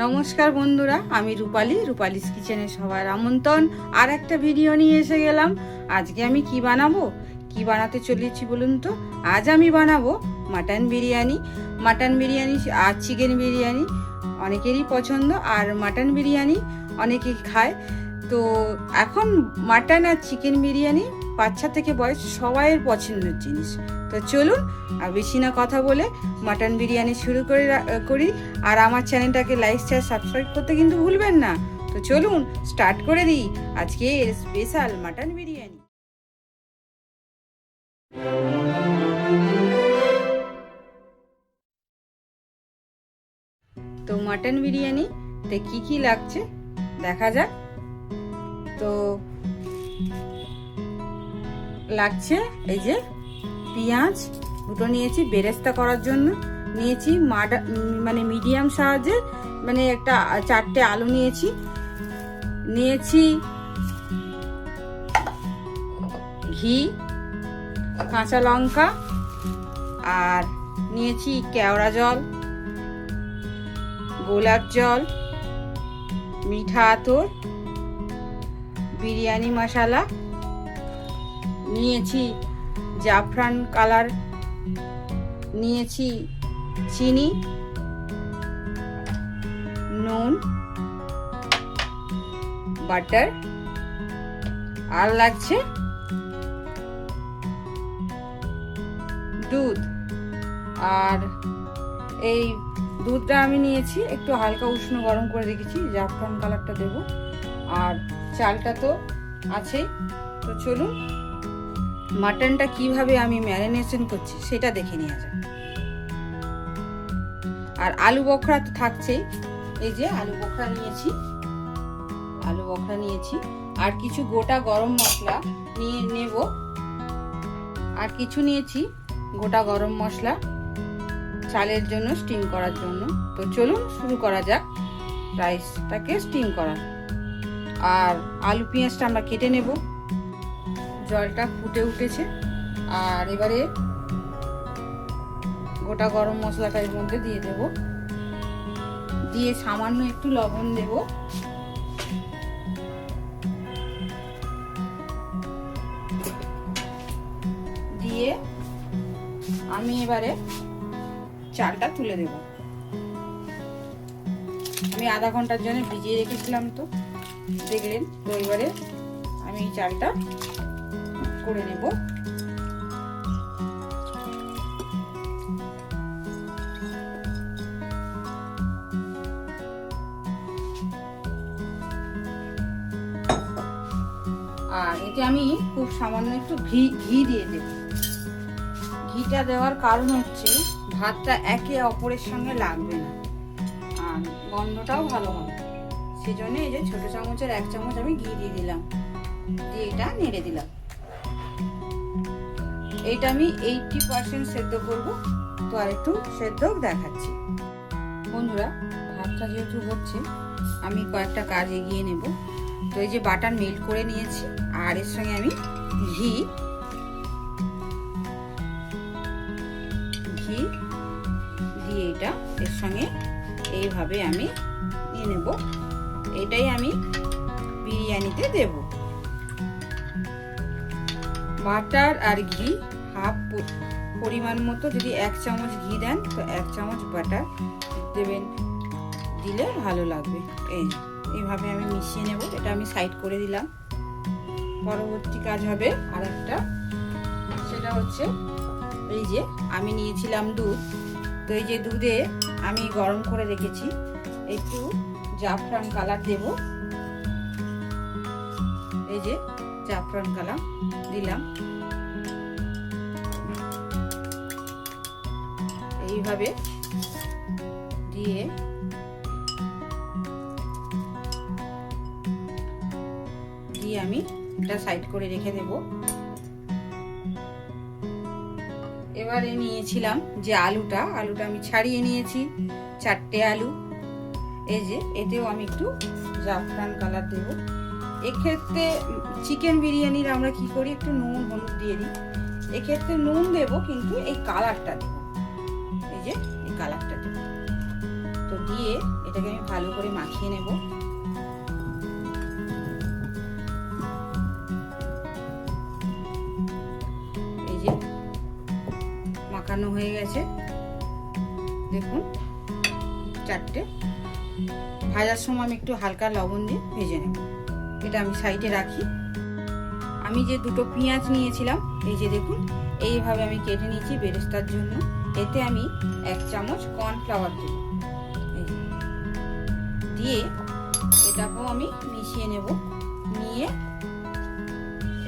নমস্কার বন্ধুরা, আমি রূপালিস কিচেনে সবার আমন্ত্রণ। আর একটা ভিডিও নিয়ে এসে গেলাম। আজকে আমি কি বানাতে চলেছি বলুন তো? আজ আমি বানাবো মাটন বিরিয়ানি আর চিকেন বিরিয়ানি। অনেকেরই পছন্দ, আর মাটন বিরিয়ানি অনেকেই খায়। তো এখন মাটন আর চিকেন বিরিয়ানি বাচ্চা থেকে বয়স সবাইয়ের পছন্দের জিনিস। তো চলুন আর বেশি না কথা বলে মাটন বিরিয়ানি শুরু করি। আর আমার চ্যানেলটাকে লাইক শেয়ার সাবস্ক্রাইব করতে কিন্তু ভুলবেন না। তো চলুন স্টার্ট করে দিই আজকে স্পেশাল মাটন বিরিয়ানি। তো মাটন বিরিয়ানিতে কি লাগছে দেখা যাক। তো লাগছে এই যে পেঁয়াজ দুটো নিয়েছি, বেরেস্তা করার জন্য নিয়েছি মিডিয়াম সাইজের একটা 4টে আলু নিয়েছি ঘি, কাঁচা লঙ্কা, আর নিয়েছি কেওড়া জল, গোলাপ জল, মিঠা আতর, বিরিয়ানি মশলা নিয়েছি, জাফরান কালার নিয়েছি, চিনি, নুন, বাটার, আর লাগছে দুধ। আর এই দুধটা আমি নিয়েছি একটু হালকা উষ্ণ গরম করে রেখেছি, জাফরান কালারটা দেব। আর চালটা তো আছেই। তো চলুন মাটনটা কিভাবে আমি ম্যারিনেশন করছি সেটা দেখে নেওয়া যাক। আর আলু বখরা তো থাকছেই। এই যে আলু বখরা নিয়েছি, আর কিছু গোটা গরম মশলা নেব, আর কিছু নিয়েছি গোটা গরম মশলা চালের জন্য, স্টিম করার জন্য। তো চলুন শুরু করা যাক রাইসটাকে স্টিম করা। আর আলু পেঁয়াজটা আমরা কেটে নেব। জলটা ফুটে উঠেছে, আর এবারে গোটা গরম মশলাটা এর মধ্যে দিয়ে দেব, দিয়ে সামান্য একটু লবণ দেব, দিয়ে আমি এবারে চালটা তুলে দেব। আমি আধা ঘন্টার জন্য ভিজিয়ে রেখেছিলাম, তো দেখলেন। তো এবারে আমি এই চালটা করে নেব। আর এতে আমি খুব সামান্য একটু ঘি দিয়ে দেব। ঘিটা দেওয়ার কারণ হচ্ছে ভাতটা একে অপরের সঙ্গে লাগবে না, আর গন্ধটাও ভালো হবে। সেজন্য এই যে ছোট চামচের 1 চামচ আমি ঘি দিয়ে দিলাম, দিয়ে এটা নেড়ে দিলাম। এইটা আমি 80% সেদ্ধ করব। তো আর একটু সেদ্ধ দেখাচ্ছি বন্ধুরা। ভাতটা যেহেতু হচ্ছে, আমি কয়েকটা কাজ এগিয়ে নেব। তো এই যে বাটার মেল্ট করে নিয়েছি, আর এর সঙ্গে আমি ঘি দিয়ে এটা এর সঙ্গে এইভাবে আমি নিয়ে নেব। এটাই আমি বিরিয়ানিতে দেব। বাটার আর ঘি হাফ পরিমাণ মতো, যদি 1 চামচ ঘি দেন তো 1 চামচ বাটার দেবেন, দিলে ভালো লাগবে। এইভাবে আমি মিশিয়ে নেব। এটা আমি সাইড করে দিলাম। পরবর্তী কাজ হবে আর একটা, সেটা হচ্ছে এই যে আমি নিয়েছিলাম দুধ। তো এই যে দুধে আমি গরম করে রেখেছি একটু জাফরান কালার দেব। এই যে জাফরান কালার দিলাম। এইভাবে দিয়ে আমি এটা সাইড করে রেখে দেব। এবারে নিয়েছিলাম যে আলুটা আমি ছাড়িয়ে নিয়েছি, 4টে আলু। এই যে এতেও আমি একটু জাফরান কালার দেব। এক্ষেত্রে চিকেন বিরিয়ানির আমরা কি করি, একটু নুন হলুদ দিয়ে দিই। এক্ষেত্রে নুন দেব, কিন্তু এই কালারটা দেব, এই যে এই কালারটা দেব। তো দিয়ে এটাকে আমি ভালো করে মাখিয়ে নেব। এই যে মাখানো হয়ে গেছে, দেখুন চারটে। ভাজার সময় আমি একটু হালকা লবণ দিয়ে ভেজে নেব। এটা আমি সাইডে রাখি। আমি যে দুটো পেঁয়াজ নিয়েছিলাম, এই যে দেখুন এইভাবে আমি কেটে নিয়েছি বেরেস্তার জন্য। এতে আমি 1 চামচ কর্নফ্লাওয়ার দেব, দিয়ে এটাকেও আমি মিশিয়ে নেব। নিয়ে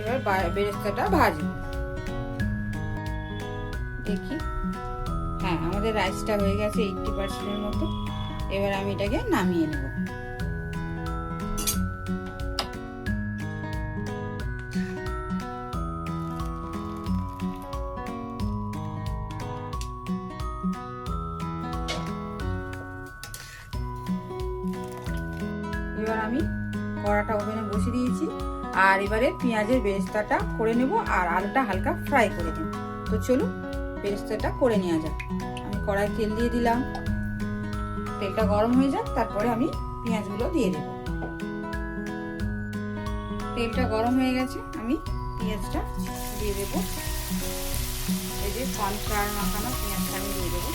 এবার বেরেস্তাটা ভাজবো। দেখি, হ্যাঁ আমাদের রাইসটা হয়ে গেছে 80% মতো। এবার আমি এটাকে নামিয়ে নেব। এবার আমি কড়াটা ওভেনে বসিয়ে দিয়েছি, আর এবারে পেঁয়াজের বেরেস্তাটা করে নেব আর আলুটা হালকা ফ্রাই করে দেব। তো চলুন বেরেস্তাটা করে নেওয়া যাক। আমি কড়াই তেল দিয়ে দিলাম, তেলটা গরম হয়ে যাক, তারপরে আমি পেঁয়াজগুলো দিয়ে দেব। তেলটা গরম হয়ে গেছে, আমি পেঁয়াজটা দিয়ে দেব। এই যে কর্নফ্লাওয়ার মাখানো পেঁয়াজটা আমি দিয়ে দেবো।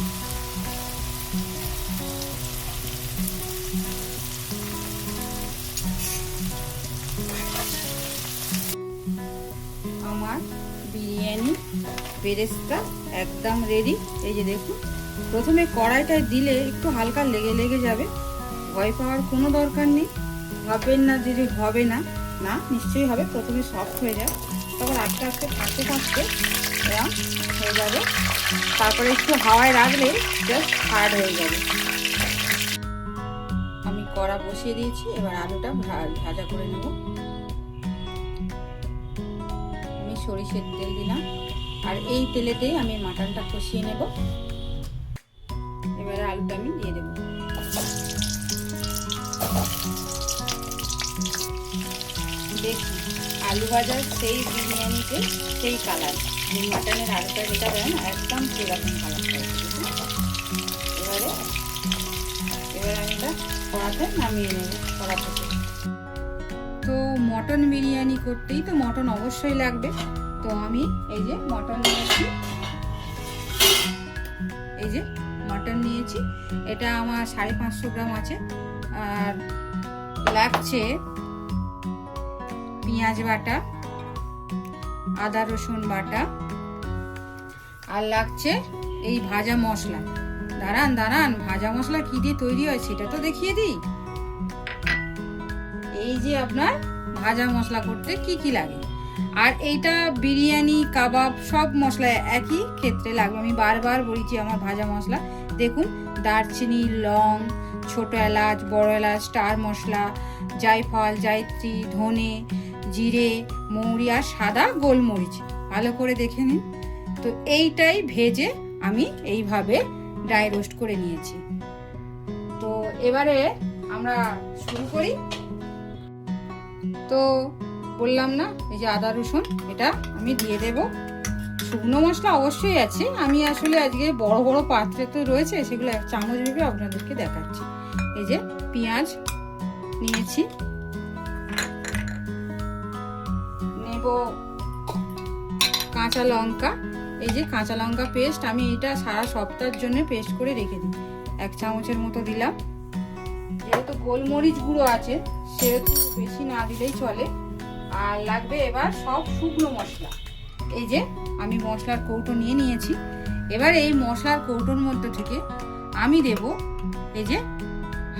আমার বিরিয়ানি বেরেস্তা একদম রেডি। এই যে দেখুন, প্রথমে কড়াইটায় দিলে একটু হালকা লেগে লেগে যাবে, ভয় পাওয়ার কোনো দরকার নেই। ভাববেন না যে হবে না, না নিশ্চয়ই হবে। প্রথমে সফট হয়ে যায়, তারপর আস্তে আস্তে থাকতে থাকতে এরকম হয়ে যাবে। তারপরে একটু হাওয়ায় রাখলে জাস্ট হার্ড হয়ে যাবে। আমি কড়া বসিয়ে দিয়েছি, এবার আলুটা ভাজা করে নেব। আমি সরিষার তেল দিলাম, আর এই তেলেতেই আমি মাটনটা কষিয়ে নেব। এবারে আলুটা আমি দিয়ে দেব। দেখুন আলু ভাজার সেই বিরিয়ানিতে সেই কালার, মাটনের আলুটা যেটা দেন একদম সেরকম কালার। এবারে আমি এটা কড়াতে নামিয়ে নেব কড়া থেকে। তো মটন বিরিয়ানি করতেই তো মটন অবশ্যই লাগবে। তো আমি এই যে মটন নিয়েছি, এই যে মটন নিয়েছি, এটা আমার 550 গ্রাম আছে। আর লাগছে পেঁয়াজ বাটা, আদা রসুন বাটা, আর লাগছে এই ভাজা মশলা। দাঁড়ান, ভাজা মশলা কি দিয়ে তৈরি হয় সেটা তো দেখিয়ে দিই। এই যে আপনার ভাজা মশলা করতে কি কি লাগে, আর এইটা বিরিয়ানি কাবাব সব মশলা একই ক্ষেত্রে লাগবে। আমি বারবার বলছি আমার ভাজা মশলা। দেখুন দারচিনি, লং, ছোট এলাচ, বড় এলাচ, স্টার মশলা, জায়ফল, জায়ত্রী, ধনে, জিরে, মৌরি আর সাদা গোলমরিচ ভালো করে দেখে নিন। তো এইটাই ভেজে আমি এইভাবে ড্রাই রোস্ট করে নিয়েছি। তো এবারে আমরা শুরু করি। তো বললাম না, এই যে আদা রসুন এটা আমি দিয়ে দেব। শুকনো মশলা অবশ্যই আছে, আমি আসলে আজকে বড় বড় পাত্রে তো রয়েছে, সেগুলো এক চামচ ভেবে আপনাদেরকে দেখাচ্ছি। এই যে পেঁয়াজ নিয়েছি, নেব কাঁচা লঙ্কা। এই যে কাঁচা লঙ্কা পেস্ট, আমি এটা সারা সপ্তাহের জন্য পেস্ট করে রেখে দিই। 1 চামচের মতো দিলাম। যেহেতু গোলমরিচ গুঁড়ো আছে সেহেতু বেশি না দিলেই চলে। আর লাগবে এবার সব শুকনো মশলা। এই যে আমি মশলার কৌটো নিয়ে নিয়েছি। এবার এই মশলার কৌটোর মধ্যে থেকে আমি দেব এই যে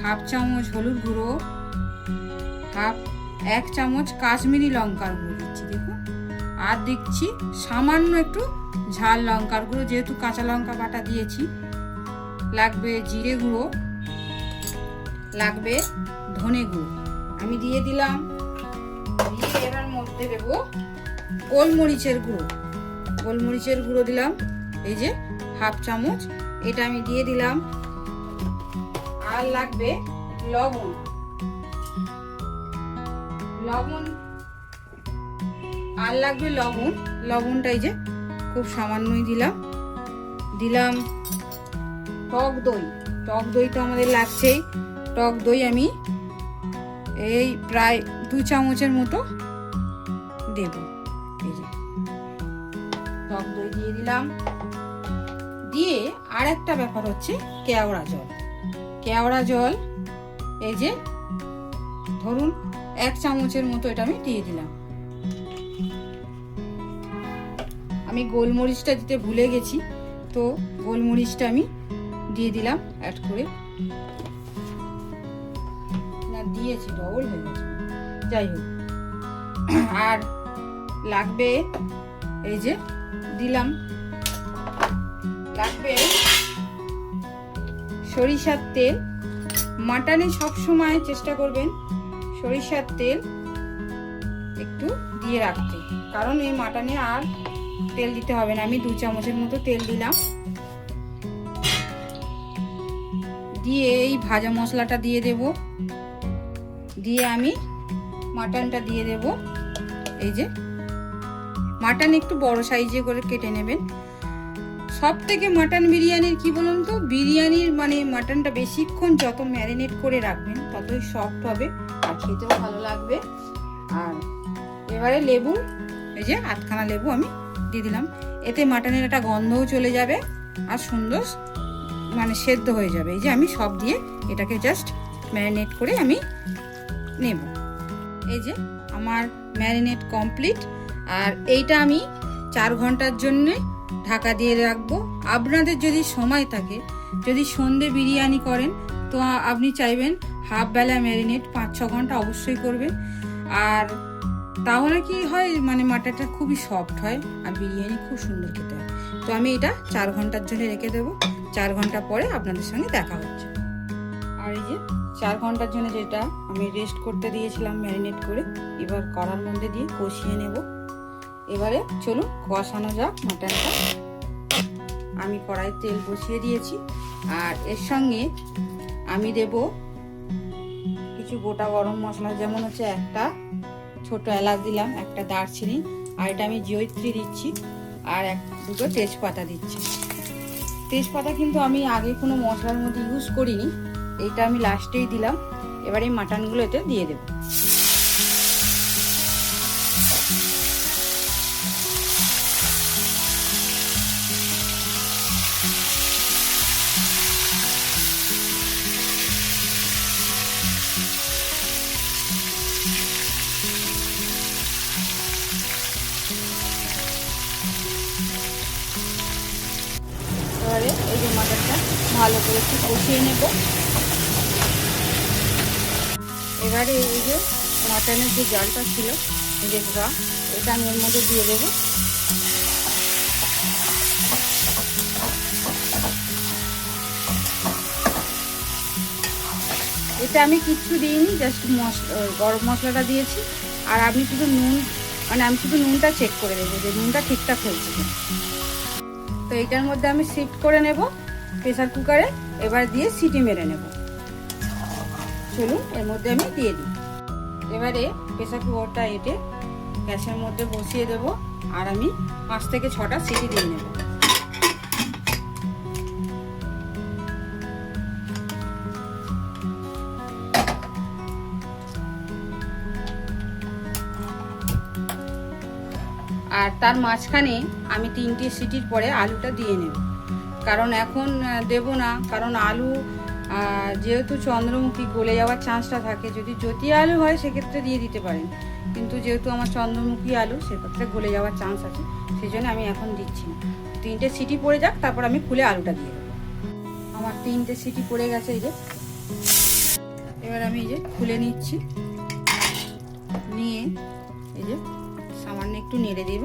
1/2 চামচ হলুদ গুঁড়ো, 1 চামচ কাশ্মীরি লঙ্কার গুঁড়ো দিচ্ছি, দেখুন। আর দিচ্ছি সামান্য একটু ঝাল লঙ্কার গুঁড়ো, যেহেতু কাঁচা লঙ্কা বাটা দিয়েছি। লাগবে জিরে গুঁড়ো, লাগবে ধনে গুঁড়ো, আমি দিয়ে দিলাম। দিয়ে এর মধ্যে দেব গোলমরিচের গুঁড়ো। গোলমরিচের গুঁড়ো দিলাম এই যে 1/2 চামচ, এটা আমি দিয়ে দিলাম। আর লাগবে লবণ। আর লাগবে লবণ। লবণটা এই যে খুব সামান্যই দিলাম। টক দই টক দই তো আমাদের লাগছেই। টক দই আমি এই প্রায় 2 চামচের মতো দেব। এই যে টক দই দিয়ে দিলাম। দিয়ে আর একটা ব্যাপার হচ্ছে কেওড়া জল। কেওড়া জল এই যে ধরুন 1 চামচের মতো এটা আমি দিয়ে দিলাম। আমি গোলমরিচটা দিতে ভুলে গেছি, তো গোলমরিচটা আমি দিয়ে দিলাম অ্যাড করে। না দিয়েছি, ডবল হয়ে গেছে, যাই হোক। আর লাগবে এই যে দিলাম, লাগবে সরিষার তেল। মাটনে সব সময় চেষ্টা করবেন সরিষার তেল একটু দিয়ে রাখতে, কারণ এই মাটনে আর তেল দিতে হবে না। আমি 2 চামচের মতো তেল দিলাম। দিয়ে এই ভাজা মশলাটা দিয়ে দেব। দিয়ে আমি মাটনটা দিয়ে দেব। এই যে মাটন একটু বড় সাইজে করে কেটে নেবেন। সব থেকে মাটন বিরিয়ানির কি বলুন তো, বিরিয়ানির মানে মাটনটা বেশিক্ষণ যত ম্যারিনেট করে রাখবেন ততই সফট হবে আর খেতেও ভালো লাগবে। আর এবারে লেবু, এই যে 8খানা লেবু আমি দিয়ে দিলাম। এতে মাটনের একটা গন্ধও চলে যাবে আর সুন্দর মানে সেদ্ধ হয়ে যাবে। এই যে আমি সব দিয়ে এটাকে জাস্ট ম্যারিনেট করে আমি নেব। এই যে আমার ম্যারিনেট কমপ্লিট। আর এইটা আমি 4 ঘন্টার জন্য ঢাকা দিয়ে রাখবো। আপনাদের যদি সময় থাকে, যদি সন্ধে বিরিয়ানি করেন, তো আপনি চাইবেন হাফ বেলা ম্যারিনেট 5-6 ঘন্টা অবশ্যই করবেন। আর তাহলে কি হয়, মানে মাটনটা খুবই সফট হয় আর বিরিয়ানি খুব সুন্দর খেতে হয়। তো আমি এটা 4 ঘন্টার জন্য রেখে দেবো। 4 ঘন্টা পরে আপনাদের সঙ্গে দেখা হচ্ছে। আর এই যে 4 ঘন্টার জন্য যেটা আমি রেস্ট করতে দিয়েছিলাম ম্যারিনেট করে, এবার কড়ার মধ্যে দিয়ে কষিয়ে নেব। এবারে চলুন কষানো যাক মাটনটা। আমি কড়াইয়ে তেল বসিয়ে দিয়েছি। আর এর সঙ্গে আমি দেব কিছু গোটা গরম মশলা, যেমন হচ্ছে একটা ছোট এলাচ দিলাম, একটা দারচিনি, আর এটা আমি জয়িত্রী দিচ্ছি, আর 2টো তেজপাতা দিচ্ছি। তেজপাতা কিন্তু আমি আগে কোনো মশলার মধ্যে ইউজ করিনি, এইটা আমি লাস্টেই দিলাম। এবার এই মাটনগুলো এতে দিয়ে দেব। এবারে এই যে মাটনটা ভালো করে একটু কষিয়ে নেব। এবারে এই যে মাটনের যে জলটা ছিল, এই যে এটা আমি এর মধ্যে দিয়ে দেবো। এতে আমি কিচ্ছু দিইনি, জাস্ট গরম মশলাটা দিয়েছি। আর আপনি শুধু নুন, মানে আমি শুধু নুনটা চেক করে দেবো যে নুনটা ঠিকঠাক হয়েছে। তো এইটার মধ্যে আমি শিফট করে নেব প্রেসার কুকারে। এবার দিয়ে সিটি মেরে নেব। চলুন এর মধ্যে আমি দিয়ে দিই। এবারে প্রেসার কুকারটা এঁটে গ্যাসের মধ্যে বসিয়ে দেব। আর আমি 5 থেকে 6টা সিটি দিয়ে নেব। আর তার মাঝখানে আমি 3টে সিটির পরে আলুটা দিয়ে নেব, কারণ এখন দেব না, কারণ আলু যেহেতু চন্দ্রমুখী গলে যাওয়ার চান্সটা থাকে। যদি জ্যোতি আলু হয় সেক্ষেত্রে দিয়ে দিতে পারেন, কিন্তু যেহেতু আমার চন্দ্রমুখী আলু, সেক্ষেত্রে গলে যাওয়ার চান্স আছে, সেই জন্য আমি এখন দিচ্ছি না। 3টে সিটি পড়ে যাক, তারপর আমি খুলে আলুটা দিয়ে দেবো। আমার 3টে সিটি পড়ে গেছে। এই যে এবার আমি এই যে খুলে নিচ্ছি। নিয়ে এই যে সামান্য একটু নেড়ে দেব।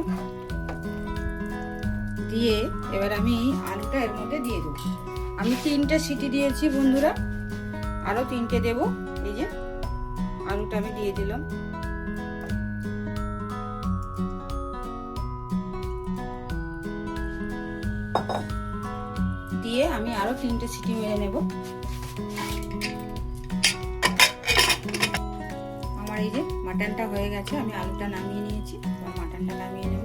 দিয়ে এবার আমি আলুটা এর মধ্যে দিয়ে দেবো। আমি 3টে সিটি দিয়েছি বন্ধুরা, আরো 3টে দেব। এই যে আলুটা আমি দিয়ে দিলাম। দিয়ে আমি আরো 3টে সিটি মেরে নেব। আমার এই যে মাটনটা হয়ে গেছে, আমি আলুটা নামিয়ে নিয়েছি। মাটনটা নামিয়ে নেব।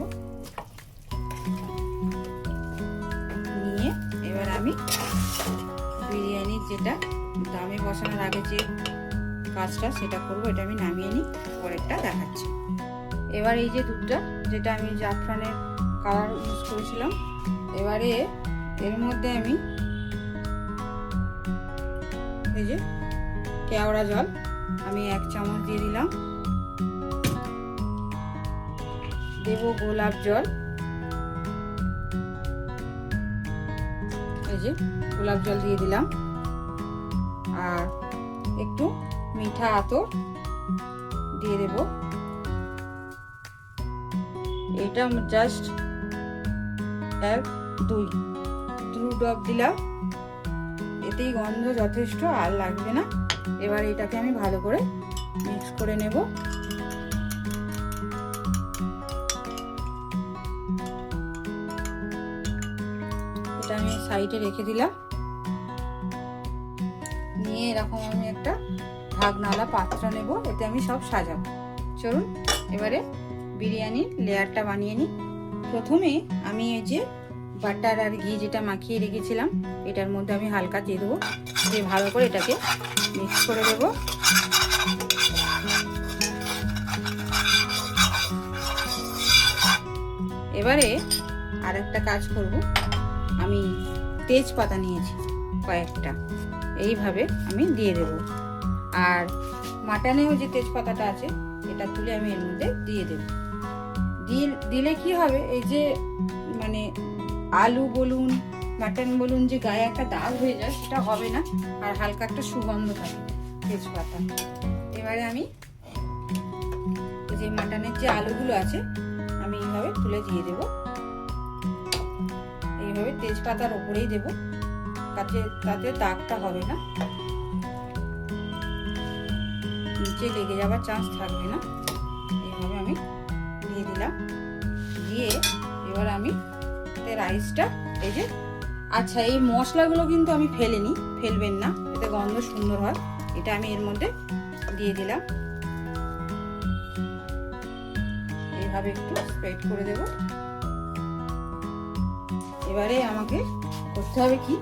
নিয়ে এবার আমি বিরিয়ানি যেটা দামে বসানোর আগে যে কাজটা সেটা করবো, এটা আমি নামিয়ে নিই, পরেরটা দেখাচ্ছি। এবার এই যে দুধটা, যেটা আমি জাফরানের কালার ইউজ করেছিলাম, এবারে এর মধ্যে আমি এই যে কেওড়া জল আমি 1 চামচ দিয়ে দিলাম, দেব গোলাপ জল, এই যে গোলাপ জল দিয়ে দিলাম, আর একটু মিঠা আতর দিয়ে দেব। এটা জাস্ট 1-2 ড্রপ দিলাম, এতেই গন্ধ যথেষ্ট, আর লাগবে না। এবার এটাকে আমি ভালো করে মিক্স করে নেব। এটা আমি সাইডে রেখে দিলাম, নিয়ে এরকম আমি একটা ঢাকনাওয়ালা পাত্র নেব, এতে আমি সব সাজাবো। চলুন এবারে বিরিয়ানির লেয়ারটা বানিয়ে নিই। প্রথমে আমি এই যে বাটার আর ঘি যেটা মাখিয়ে রেখেছিলাম, এটার মধ্যে আমি হালকা দিয়ে দেবো, দিয়ে ভালো করে এটাকে মিক্স করে দেবো। এবারে আর একটা কাজ করব, আমি তেজপাতা নিয়েছি কয়েকটা, এইভাবে আমি দিয়ে দেব। আর মাটনেও যে তেজপাতাটা আছে এটা তুলে আমি এর মধ্যে দিয়ে দেব। দিলে কি হবে, এই যে মানে আলু বলুন মাটন বলুন যে গায়ে একটা দাগ হয়ে যায়, সেটা হবে না, আর হালকা একটা সুগন্ধ থাকে তেজপাতা। এবারে আমি যে মাটনের যে আলুগুলো আছে আমি এইভাবে তুলে দিয়ে দেব, এইভাবে তেজপাতার ওপরেই দেব, তাতে দাগটা হবে না, নিচে লেগে যাওয়ার চান্স থাকবে না। এইভাবে আমি দিয়ে দিলাম, দিয়ে এবার আমি রাইসটা এই যে, আচ্ছা এই মশলাগুলো কিন্তু আমি ফেলিনি, ফেলবেন না, এতে গন্ধ সুন্দর হয়। এটা আমি এর মধ্যে দিয়ে দিলাম, এইভাবে একটু স্প্রেড করে দেব। এবারে আমাকে করতে হবে কি,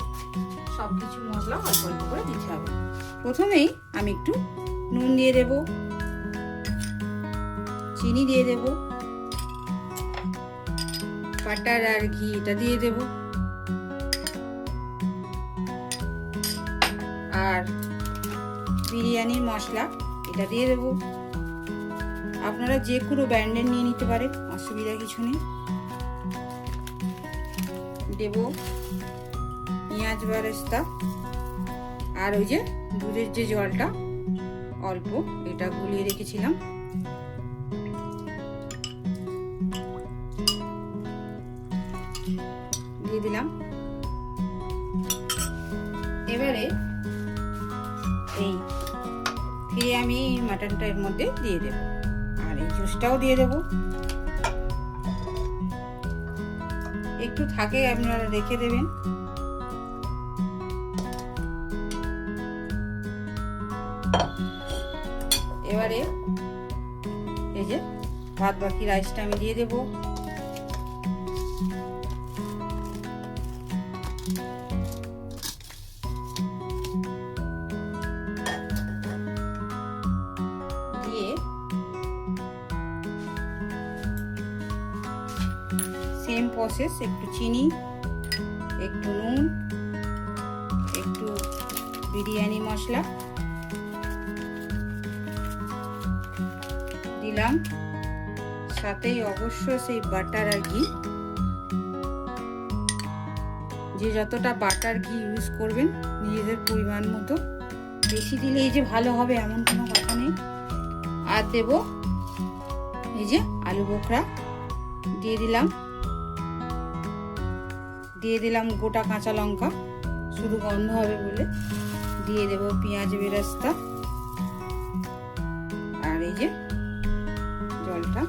সবকিছু মশলা অল্প অল্প করে দিতে হবে। প্রথমেই আমি একটু নুন দিয়ে দেব, চিনি দিয়ে দেব, বাটার আর ঘি এটা দিয়ে দেব, আর বিরিয়ানির মশলা এটা দিয়ে দেব। আপনারা যে কোনো ব্র্যান্ডের নিয়ে নিতে পারেন, অসুবিধা কিছু নেই। দেব পেঁয়াজ বেরেস্তা, আর ওই যে দুধের যে জলটা অল্প এটা গুলিয়ে রেখেছিলাম, দিয়ে দিলাম। এবারে এই ফিরে আমি মাটনটা এর মধ্যে দিয়ে দেব, আর এই জুসটাও দিয়ে দেব। একটু থাকে আপনারা রেখে দেবেন। এবারে এই যে বাদ বাকি রাইসটা আমি দিয়ে দেব, দিয়ে সেম প্রসেস, একটু চিনি, একটু নুন, একটু বিরিয়ানি মশলা দিলাম, সাথেই অবশ্য সেই বাটার আর ঘি। যে যতটা বাটার ঘি ইউজ করবেন নিজেদের পরিমাণ মতো, বেশি দিলেই যে ভালো হবে এমন কোনো কথা নেই। আর দেব এই যে আলু বোখরা দিয়ে দিলাম, দিয়ে দিলাম গোটা কাঁচা লঙ্কা, শুধু গন্ধ হবে বলে। দিয়ে দেব পেঁয়াজ বেরেস্তা, আর এই যে জলটা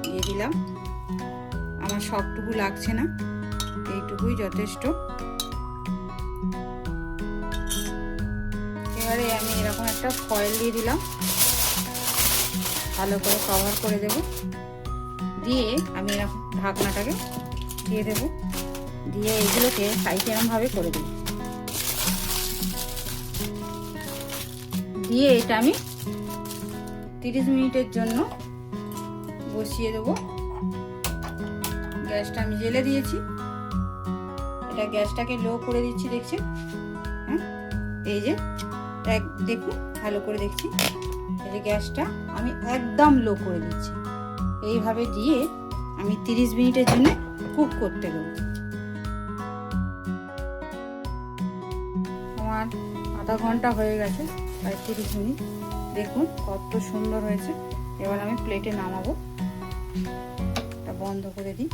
দিয়ে দিলাম। আমার সবটুকু লাগছে না, এইটুকুই যথেষ্ট। এবারে আমি এরকম একটা ফয়েল দিয়ে দিলাম, ভালো করে কভার করে দেব, দিয়ে আমি এরকম ঢাকনাটাকে দিয়ে দেব, দিয়ে এগুলোকে সাইড এরমভাবে করে দেব। দিয়ে এটা আমি 30 মিনিটের জন্য বসিয়ে দেবো। গ্যাসটা আমি জ্বেলে দিয়েছি, এটা গ্যাসটাকে লো করে দিচ্ছি, দেখছি হ্যাঁ, এই যে দেখুন ভালো করে দেখছি, এই যে গ্যাসটা আমি একদম লো করে দিচ্ছি। এইভাবে দিয়ে আমি 30 মিনিটের জন্য কুক করতে দেবো। আমার আধা ঘন্টা হয়ে গেছে, প্রায় 30 মিনিট। দেখুন কত সুন্দর হয়েছে। এবার আমি প্লেটে নামাবো, এটা বন্ধ করে দিই।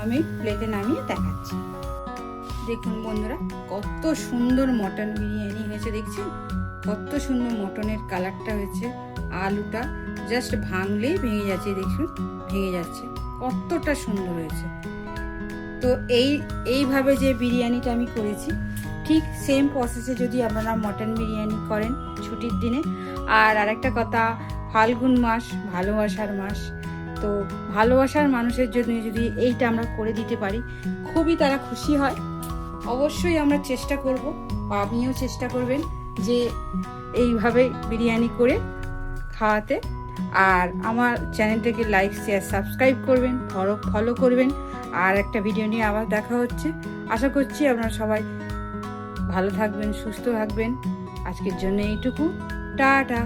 আমি প্লেটে নামিয়ে দেখাচ্ছি। দেখুন বন্ধুরা কত সুন্দর মটন বিরিয়ানি হয়েছে, দেখছেন কত সুন্দর মটনের কালারটা হয়েছে। আলুটা জাস্ট ভাঙলেই ভেঙে যাচ্ছে, দেখুন ভেঙে যাচ্ছে, কতটা সুন্দর হয়েছে। তো এইভাবে যে বিরিয়ানিটা আমি করেছি, ঠিক সেম প্রসেসে যদি আপনারা মটন বিরিয়ানি করেন ছুটির দিনে। আর আরেকটা কথা, ফাল্গুন মাস ভালোবাসার মাস, তো ভালোবাসার মানুষের জন্য যদি এইটা আমরা করে দিতে পারি, খুবই তারা খুশি হয়। অবশ্যই আমরা চেষ্টা করব, আপনিও চেষ্টা করবেন যে এইভাবে বিরিয়ানি করে খাওয়াতে। আর আমার চ্যানেলটাকে লাইক শেয়ার সাবস্ক্রাইব করবেন, ফলো করবেন। আর একটা ভিডিও নিয়ে আবার দেখা হচ্ছে। আশা করছি আপনারা সবাই ভালো থাকবেন, সুস্থ থাকবেন। আজকের জন্য এইটুকু, টাটা।